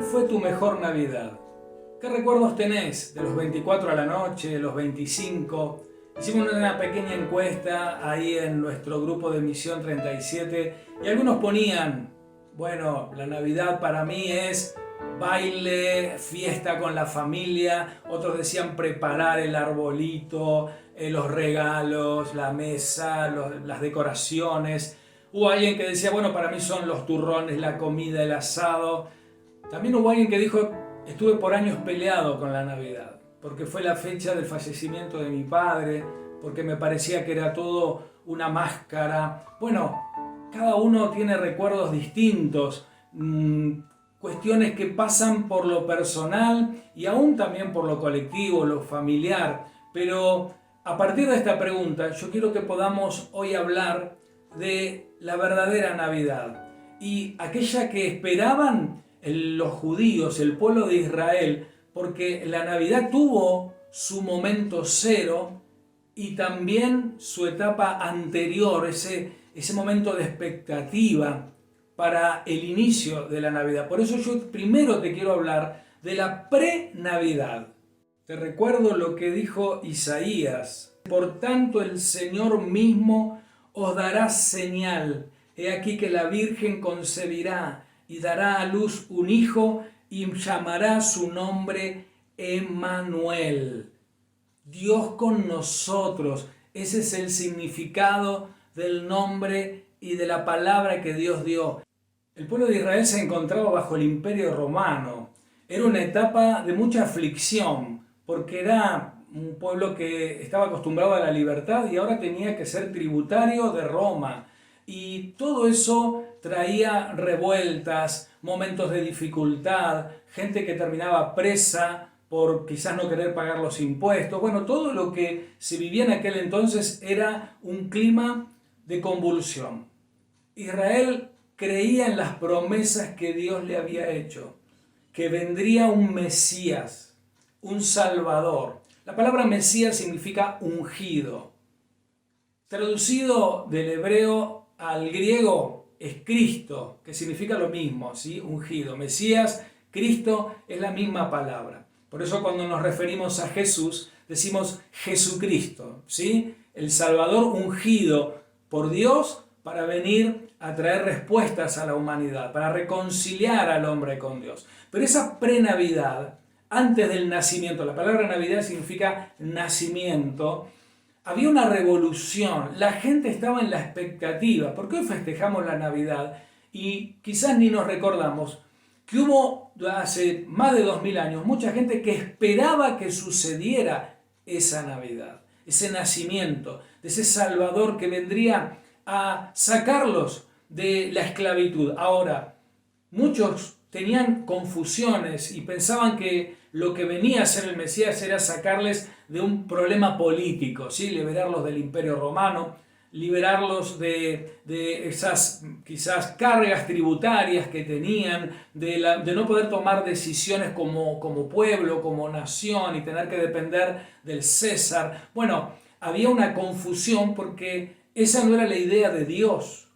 fue tu mejor Navidad? ¿Qué recuerdos tenés de los 24 a la noche, de los 25? Hicimos una pequeña encuesta ahí en nuestro grupo de Misión 37 y algunos ponían, bueno, la Navidad para mí es baile, fiesta con la familia. Otros decían preparar el arbolito, los regalos, la mesa, las decoraciones. Hubo alguien que decía, bueno, para mí son los turrones, la comida, el asado. También hubo alguien que dijo, estuve por años peleado con la Navidad, porque fue la fecha del fallecimiento de mi padre, porque me parecía que era todo una máscara. Bueno, cada uno tiene recuerdos distintos, cuestiones que pasan por lo personal y aún también por lo colectivo, lo familiar. Pero a partir de esta pregunta, yo quiero que podamos hoy hablar de la verdadera Navidad y aquella que esperaban los judíos, el pueblo de Israel, porque la Navidad tuvo su momento cero y también su etapa anterior, ese momento de expectativa para el inicio de la Navidad. Por eso yo primero te quiero hablar de la pre-Navidad. Te recuerdo lo que dijo Isaías. Por tanto, el Señor mismo os dará señal. He aquí que la Virgen concebirá y dará a luz un hijo y llamará su nombre Emmanuel. Dios con nosotros. Ese es el significado del nombre y de la palabra que Dios dio. El pueblo de Israel se encontraba bajo el Imperio Romano. Era una etapa de mucha aflicción, porque era un pueblo que estaba acostumbrado a la libertad y ahora tenía que ser tributario de Roma. Y todo eso traía revueltas, momentos de dificultad, gente que terminaba presa por quizás no querer pagar los impuestos. Bueno, todo lo que se vivía en aquel entonces era un clima de convulsión. Israel creía en las promesas que Dios le había hecho, que vendría un Mesías, un Salvador. La palabra Mesías significa ungido. Traducido del hebreo al griego es Cristo, que significa lo mismo, ¿sí? Ungido. Mesías, Cristo es la misma palabra. Por eso cuando nos referimos a Jesús, decimos Jesucristo, ¿sí? El Salvador ungido por Dios para venir a traer respuestas a la humanidad, para reconciliar al hombre con Dios. Pero esa pre-Navidad, antes del nacimiento, la palabra Navidad significa nacimiento, había una revolución, la gente estaba en la expectativa, porque hoy festejamos la Navidad y quizás ni nos recordamos que hubo hace más de 2000 años mucha gente que esperaba que sucediera esa Navidad, ese nacimiento de ese Salvador que vendría a sacarlos de la esclavitud. Ahora, muchos tenían confusiones y pensaban que lo que venía a ser el Mesías era sacarles de un problema político, ¿sí? Liberarlos del Imperio Romano, liberarlos de esas quizás cargas tributarias que tenían, de no poder tomar decisiones como pueblo, como nación y tener que depender del César. Bueno, había una confusión porque esa no era la idea de Dios.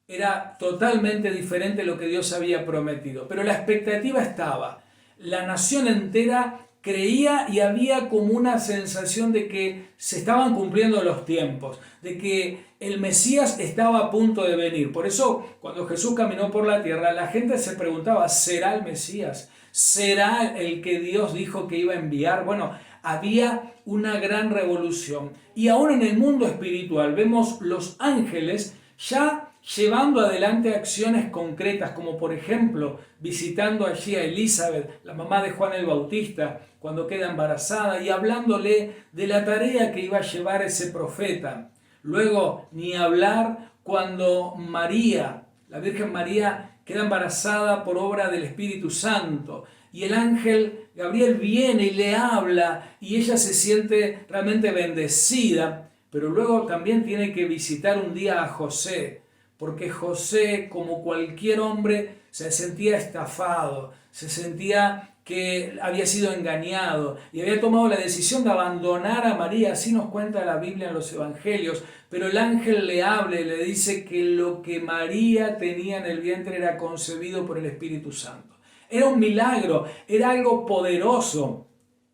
Era totalmente diferente lo que Dios había prometido. Pero la expectativa estaba. La nación entera creía y había como una sensación de que se estaban cumpliendo los tiempos, de que el Mesías estaba a punto de venir. Por eso, cuando Jesús caminó por la tierra, la gente se preguntaba, ¿será el Mesías? ¿Será el que Dios dijo que iba a enviar? Bueno, había una gran revolución. Y ahora en el mundo espiritual vemos los ángeles ya llevando adelante acciones concretas, como por ejemplo visitando allí a Elizabeth, la mamá de Juan el Bautista, cuando queda embarazada y hablándole de la tarea que iba a llevar ese profeta. Luego, ni hablar cuando María, la Virgen María, queda embarazada por obra del Espíritu Santo y el ángel Gabriel viene y le habla y ella se siente realmente bendecida, pero luego también tiene que visitar un día a José, porque José, como cualquier hombre, se sentía estafado, se sentía que había sido engañado y había tomado la decisión de abandonar a María, así nos cuenta la Biblia en los Evangelios, pero el ángel le habla y le dice que lo que María tenía en el vientre era concebido por el Espíritu Santo. Era un milagro, era algo poderoso.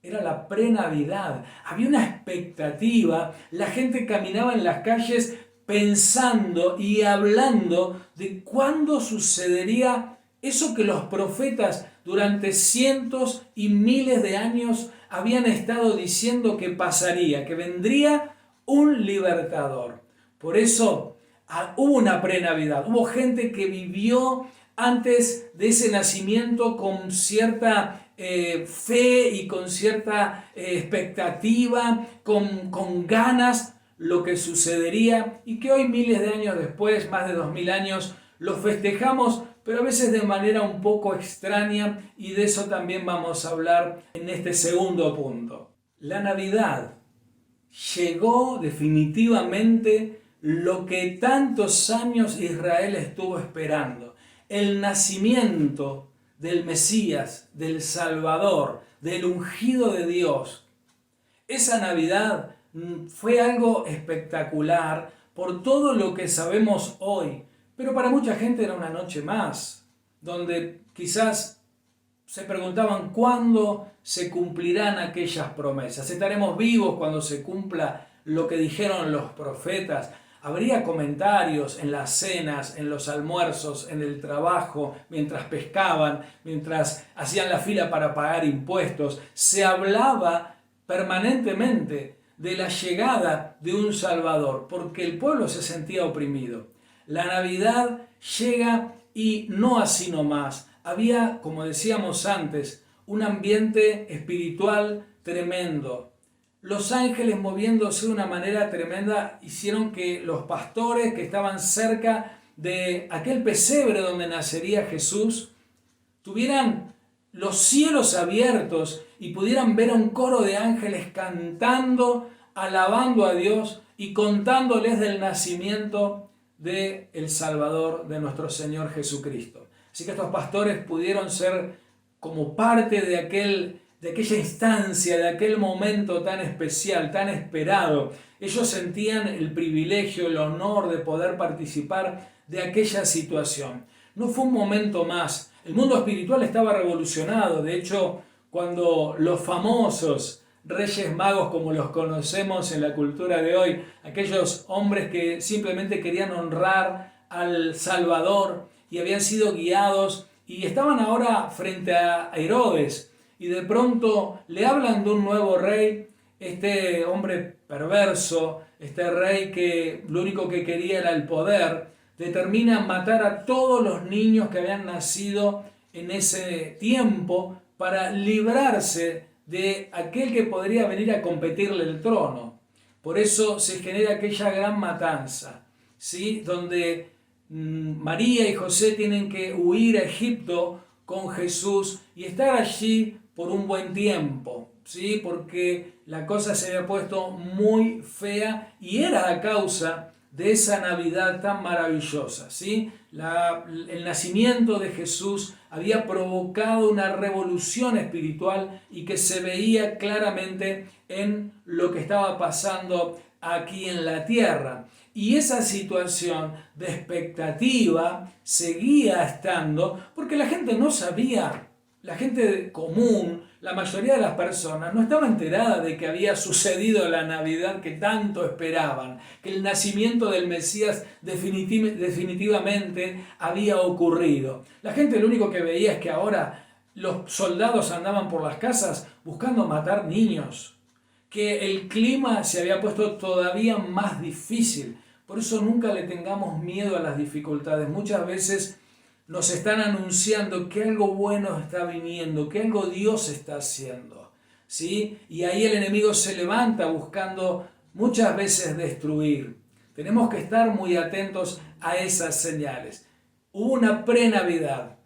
Era la pre-Navidad. Había una expectativa. La gente caminaba en las calles pensando y hablando de cuándo sucedería eso que los profetas durante cientos y miles de años habían estado diciendo que pasaría, que vendría un libertador. Por eso hubo una pre-Navidad, hubo gente que vivió antes de ese nacimiento con cierta fe y con cierta expectativa, con ganas lo que sucedería y que hoy miles de años después, más de 2000 años, lo festejamos, pero a veces de manera un poco extraña, y de eso también vamos a hablar en este segundo punto. La Navidad llegó definitivamente lo que tantos años Israel estuvo esperando, el nacimiento del Mesías, del Salvador, del ungido de Dios. Esa Navidad fue algo espectacular por todo lo que sabemos hoy, pero para mucha gente era una noche más, donde quizás se preguntaban cuándo se cumplirán aquellas promesas. ¿Estaremos vivos cuando se cumpla lo que dijeron los profetas? Habría comentarios en las cenas, en los almuerzos, en el trabajo, mientras pescaban, mientras hacían la fila para pagar impuestos. Se hablaba permanentemente de la llegada de un Salvador, porque el pueblo se sentía oprimido. La Navidad llega y no así nomás. Había, como decíamos antes, un ambiente espiritual tremendo. Los ángeles, moviéndose de una manera tremenda, hicieron que los pastores que estaban cerca de aquel pesebre donde nacería Jesús tuvieran los cielos abiertos y pudieran ver a un coro de ángeles cantando, alabando a Dios y contándoles del nacimiento del Salvador, de nuestro Señor Jesucristo. Así que estos pastores pudieron ser como parte de aquella instancia, de aquel momento tan especial, tan esperado. Ellos sentían el privilegio, el honor de poder participar de aquella situación. No fue un momento más. El mundo espiritual estaba revolucionado. De hecho, cuando los famosos Reyes Magos, como los conocemos en la cultura de hoy, aquellos hombres que simplemente querían honrar al Salvador y habían sido guiados y estaban ahora frente a Herodes, y de pronto le hablan de un nuevo rey, este hombre perverso, este rey que lo único que quería era el poder, determina matar a todos los niños que habían nacido en ese tiempo para librarse de aquel que podría venir a competirle el trono. Por eso se genera aquella gran matanza, ¿sí? Donde María y José tienen que huir a Egipto con Jesús y estar allí por un buen tiempo, ¿sí? Porque la cosa se había puesto muy fea y era a causa de esa Navidad tan maravillosa, ¿sí? El nacimiento de Jesús había provocado una revolución espiritual y que se veía claramente en lo que estaba pasando aquí en la tierra. Y esa situación de expectativa seguía estando porque la gente no sabía, la gente común, la mayoría de las personas no estaba enterada de que había sucedido la Navidad que tanto esperaban, que el nacimiento del Mesías definitivamente había ocurrido. La gente lo único que veía es que ahora los soldados andaban por las casas buscando matar niños, que el clima se había puesto todavía más difícil. Por eso nunca le tengamos miedo a las dificultades. Muchas veces nos están anunciando que algo bueno está viniendo, que algo Dios está haciendo, ¿sí? Y ahí el enemigo se levanta buscando muchas veces destruir. Tenemos que estar muy atentos a esas señales. Hubo una pre-Navidad,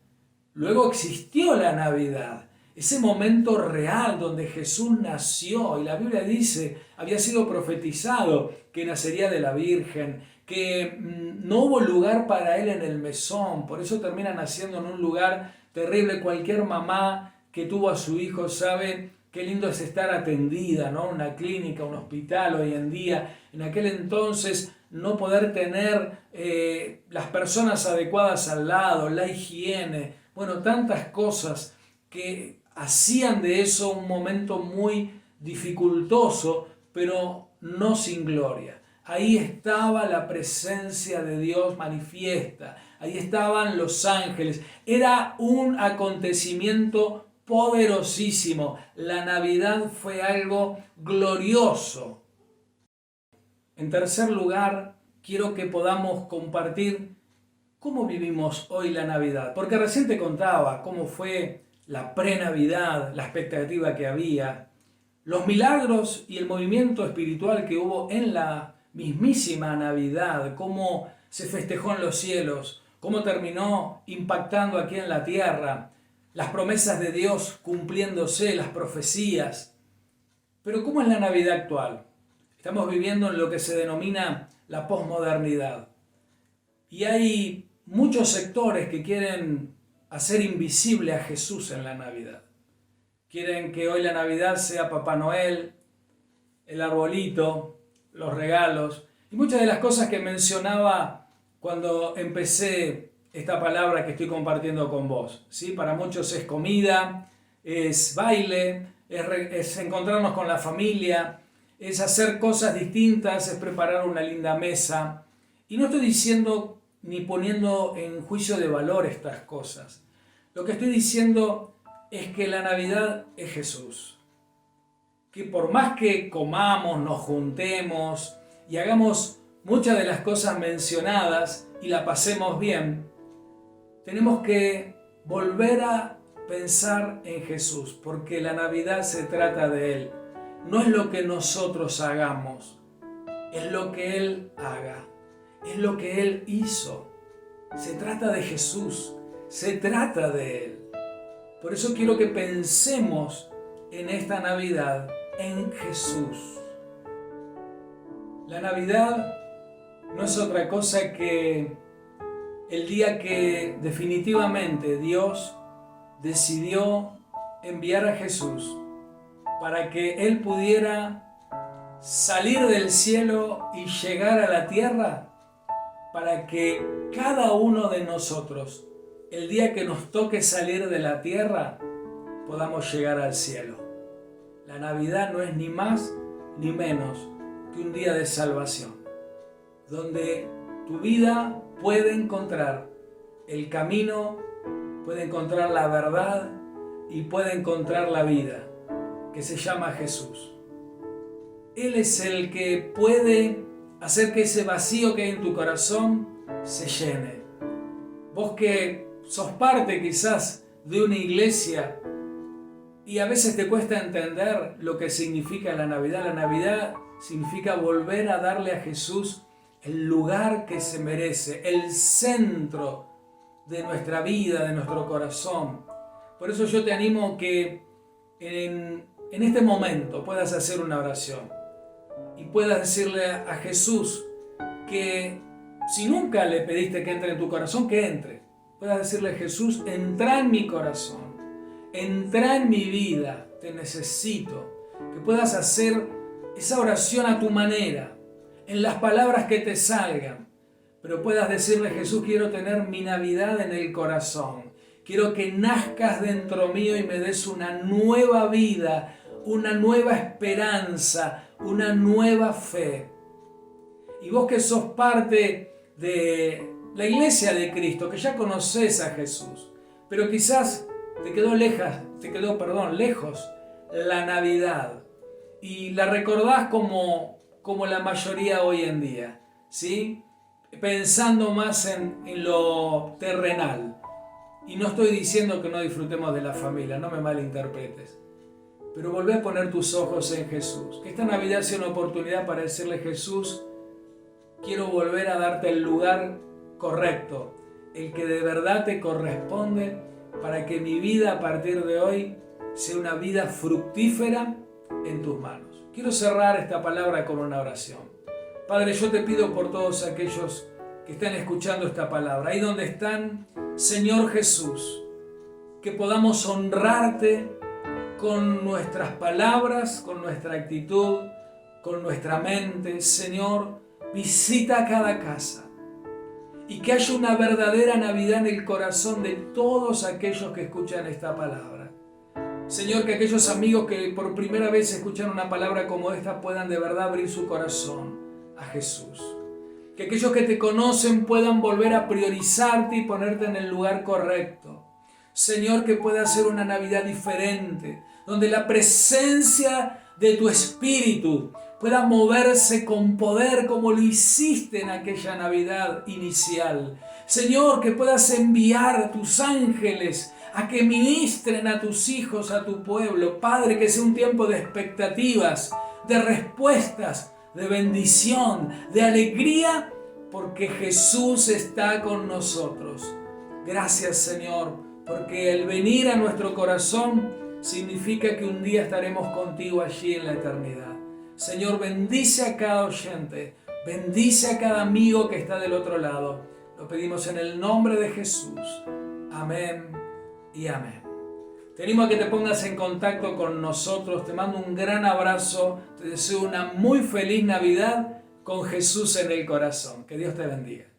luego existió la Navidad, ese momento real donde Jesús nació, y la Biblia dice, había sido profetizado que nacería de la Virgen, que no hubo lugar para él en el mesón, por eso termina naciendo en un lugar terrible. Cualquier mamá que tuvo a su hijo sabe qué lindo es estar atendida, ¿no? Una clínica, un hospital hoy en día. En aquel entonces no poder tener las personas adecuadas al lado, la higiene, Bueno, tantas cosas que hacían de eso un momento muy dificultoso, pero no sin gloria. Ahí estaba la presencia de Dios manifiesta, ahí estaban los ángeles. Era un acontecimiento poderosísimo. La Navidad fue algo glorioso. En tercer lugar, quiero que podamos compartir cómo vivimos hoy la Navidad. Porque recién te contaba cómo fue la pre-Navidad, la expectativa que había, los milagros y el movimiento espiritual que hubo en la mismísima Navidad, cómo se festejó en los cielos, cómo terminó impactando aquí en la tierra, las promesas de Dios cumpliéndose, las profecías. Pero ¿cómo es la Navidad actual? Estamos viviendo en lo que se denomina la posmodernidad. Y hay muchos sectores que quieren hacer invisible a Jesús en la Navidad. Quieren que hoy la Navidad sea Papá Noel, el arbolito, los regalos y muchas de las cosas que mencionaba cuando empecé esta palabra que estoy compartiendo con vos. ¿Sí? Para muchos es comida, es baile, es encontrarnos con la familia, es hacer cosas distintas, es preparar una linda mesa. Y no estoy diciendo ni poniendo en juicio de valor estas cosas. Lo que estoy diciendo es que la Navidad es Jesús. Que por más que comamos, nos juntemos y hagamos muchas de las cosas mencionadas y la pasemos bien, tenemos que volver a pensar en Jesús, porque la Navidad se trata de Él. No es lo que nosotros hagamos, es lo que Él haga, es lo que Él hizo. Se trata de Jesús, se trata de Él. Por eso quiero que pensemos en esta Navidad en Jesús. La Navidad no es otra cosa que el día que definitivamente Dios decidió enviar a Jesús para que Él pudiera salir del cielo y llegar a la tierra, para que cada uno de nosotros, el día que nos toque salir de la tierra, podamos llegar al cielo. La Navidad no es ni más ni menos que un día de salvación, donde tu vida puede encontrar el camino, puede encontrar la verdad y puede encontrar la vida, que se llama Jesús. Él es el que puede hacer que ese vacío que hay en tu corazón se llene. Vos que sos parte quizás de una iglesia y a veces te cuesta entender lo que significa la Navidad. La Navidad significa volver a darle a Jesús el lugar que se merece, el centro de nuestra vida, de nuestro corazón. Por eso yo te animo que en este momento puedas hacer una oración y puedas decirle a Jesús que si nunca le pediste que entre en tu corazón, que entre. Puedas decirle: Jesús, entra en mi corazón, entra en mi vida, te necesito. Que puedas hacer esa oración a tu manera, en las palabras que te salgan, pero puedas decirle: Jesús, quiero tener mi Navidad en el corazón. Quiero que nazcas dentro mío y me des una nueva vida, una nueva esperanza, una nueva fe. Y vos que sos parte de la iglesia de Cristo, que ya conoces a Jesús, pero quizás te quedó lejos la Navidad y la recordás como la mayoría hoy en día, ¿sí? Pensando más en lo terrenal. Y no estoy diciendo que no disfrutemos de la familia, no me malinterpretes. Pero volvé a poner tus ojos en Jesús. Que esta Navidad sea una oportunidad para decirle: Jesús, quiero volver a darte el lugar correcto, el que de verdad te corresponde, para que mi vida a partir de hoy sea una vida fructífera en tus manos. Quiero cerrar esta palabra con una oración. Padre, yo te pido por todos aquellos que están escuchando esta palabra, ahí donde están, Señor Jesús, que podamos honrarte con nuestras palabras, con nuestra actitud, con nuestra mente. Señor, visita cada casa y que haya una verdadera Navidad en el corazón de todos aquellos que escuchan esta palabra. Señor, que aquellos amigos que por primera vez escuchan una palabra como esta puedan de verdad abrir su corazón a Jesús. Que aquellos que te conocen puedan volver a priorizarte y ponerte en el lugar correcto. Señor, que pueda ser una Navidad diferente, donde la presencia de tu Espíritu pueda moverse con poder como lo hiciste en aquella Navidad inicial. Señor, que puedas enviar a tus ángeles a que ministren a tus hijos, a tu pueblo. Padre, que sea un tiempo de expectativas, de respuestas, de bendición, de alegría, porque Jesús está con nosotros. Gracias, Señor, porque el venir a nuestro corazón significa que un día estaremos contigo allí en la eternidad. Señor, bendice a cada oyente, bendice a cada amigo que está del otro lado. Lo pedimos en el nombre de Jesús. Amén y amén. Te animo a que te pongas en contacto con nosotros. Te mando un gran abrazo. Te deseo una muy feliz Navidad con Jesús en el corazón. Que Dios te bendiga.